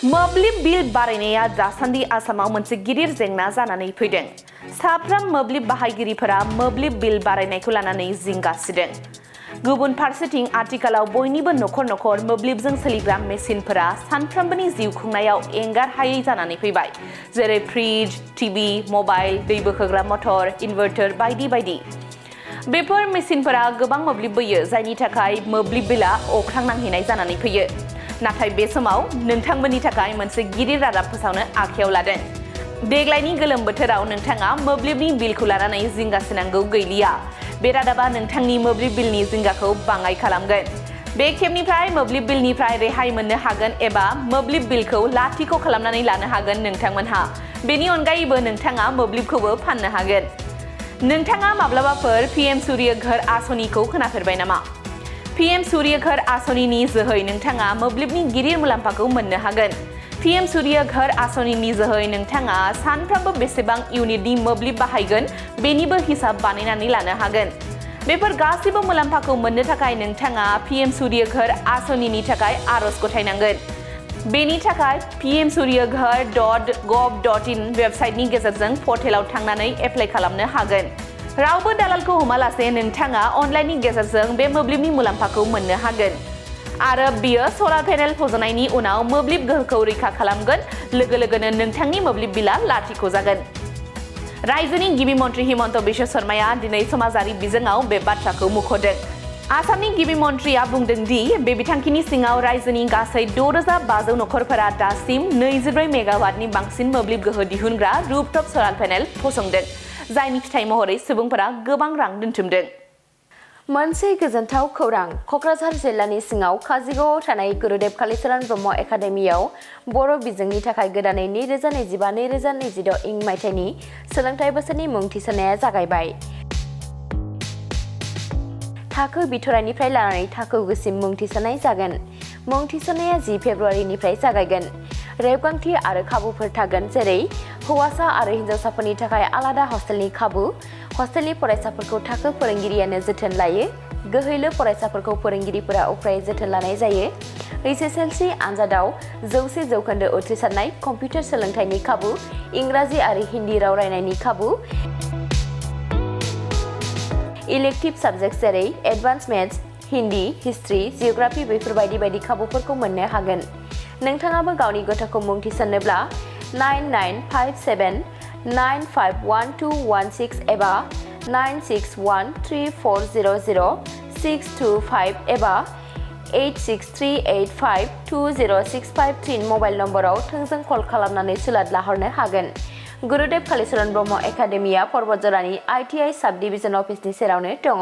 मोब्लिब बिल बारायनाया दासान्दि आसामाव मोनसे गिदिर जेंना जानानै फैदों। साफ्रोम मोब्लिब बाहायगिरिफोरा मोब्लिब बिल बारायनायखौ लानानै जिंगा सिदों। गुबुन फारसेथिं आथिखालाव बयनिबो नखर नखर मोब्लिबजों सोलिग्रा मेसिनफोरा सानफ्रोमबोनि जिउ खुंनायाव एंगार हायै जानानै फैबाय, जेरै फ्रिज, टिभि, मबाइल, दै बोखोग्रा मटर, इनभार्टर बायदि बायदि। बेफोर मेसिनफोरा गोबां मोब्लिब बोयो, जायनि थाखाय मोब्लिब बिला अख्रां नांहैनाय जानानै फैयो। नाथाय बे समाव नोंथांमोननि थाखाय मोनसे गिदिर रादाब फोसावनो आखायाव लादों। देग्लायनि गोलोम बोथोराव नोंथाङा मोब्लिबनि बिलखौ लानानै जिंगासिनांगौ गैलिया। बे रादाबा नोंथांनि मोब्लिब बिलनि जिंगाखौ बाङाइ खालामगोन। बे खेबनिफ्राय मोब्लिब बिलनिफ्राय रेहाय मोननो हागोन एबा मोब्लिब बिलखौ लाथिख' खालामनानै लानो हागोन नोंथांमोनहा। बेनि अनगायैबो नोंथाङा मोब्लिबखौबो फाननो हागोन। नोंथाङा माब्लाबाफोर pmsuryaghar आस'निखौ खोनाफेरबाय नामा? pmsuryaghar आस'निनि जोहै नोंथाङा मोब्लिबनि गिदिर मुलाम्फाखौ मोननो हागोन। pmsuryaghar आस'निनि जोहै नोंथाङा सानफ्रोमबो बेसेबां इउनिटनि मोब्लिब बाहायगोन बेनिबो हिसाब बानायनानै लानो हागोन। बेफोर गासैबो मुलाम्फाखौ मोननो थाखाय नोंथाङा pmsuryaghar आस'निनि थाखाय आर'ज गथायनांगोन। बेनि थाखाय pmsuryaghar.gov.in वेबसाइटनि गेजेरजों पर्टेलाव थांनानै एप्लाइ खालामनो हागोन। रावबो दालालखौ हमालासे नोंथाङा अनलाइननि गेजेरजों बे मोब्लिबनि मुलाम्फाखौ मोननो हागोन। आरो बियो सलार पेनेल फज'नायनि उनाव मोब्लिब गोहोखौ रैखा खालामगोन, लोगो लोगोनो नोंथांनि मोब्लिब बिला लाथिख' जागोन। रायजोनि गिबि मन्थ्रि हिमन्त बिश्व शर्माया दिनै समाजारि बिजोङाव बे बाथ्राखौ मुंख'दों। आसामनि गिबि मन्थ्रिया बुंदों दि बे बिथांखिनि सिङाव रायजोनि गासै 6,500 नखरफोरा दासिम 24 मेगावाटनि बांसिन मोब्लिब गोहो दिहुनग्रा रुफटप सलार पेनेल फसंदों, जायनि फिथाइ महरै सुबुंफोरा गोबां रां दोनथुमदों। मोनसे गोजोनथाव खौरां। क'क्राझार जिल्लानि सिङाव काजिगावआव थानाय गुरुदेब कालिचरण ब्रह्म एकाडेमियाव बर' बिजोंनि थाखाय गोदानै 2025-2026 इं मायथाइनि सोलोंथाइ बोसोरनि मुं थिसननाया जागायबाय। थाखो बिथराइनिफ्राय लानानै थाखो गुसिम मुं थिसननाय जागोन। मुं थिसननाया 10 फेब्रुआरिनिफ्राय जागायगोन। रेबगान्थि आरो खाबुफोर थागोन, जेरै हौवासा आरो हिन्जावसाफोरनि थाखाय आलादा हस्टेलनि खाबु, हस्टेलनि फरायसाफोरखौ थाखो फोरोंगिरियानो जोथोन लायो, गोहैलो फरायसाफोरखौ फोरोंगिरिफोरा उफ्रायै जोथोन लानाय जायो, HSLC आनजादाव 100% उथ्रिसारनाय, कम्पिउटार सोलोंथाइनि खाबु, इंराजि आरो हिन्दी राव रायनायनि खाबु, इलेक्टिभ साबजेक्ट जेरै advance maths, Hindi, history, geography बेफोर बायदि खाबुफोरखौ मोननो हागोन। नोंथाङाबो गावनि गथ'खौ मुं थिसननोब्ला 9957951216 एबा 9613400625 एबा 8638520653 मबाइल नम्बराव थोंजों कल खालामनानै सुलाद लाहरनो हागोन। गुरुदेब कालिचरण ब्रह्म एकाडेमिया पर्बतजरानि ITI साब डिभिजन अफिसनि सेरावनो दङ।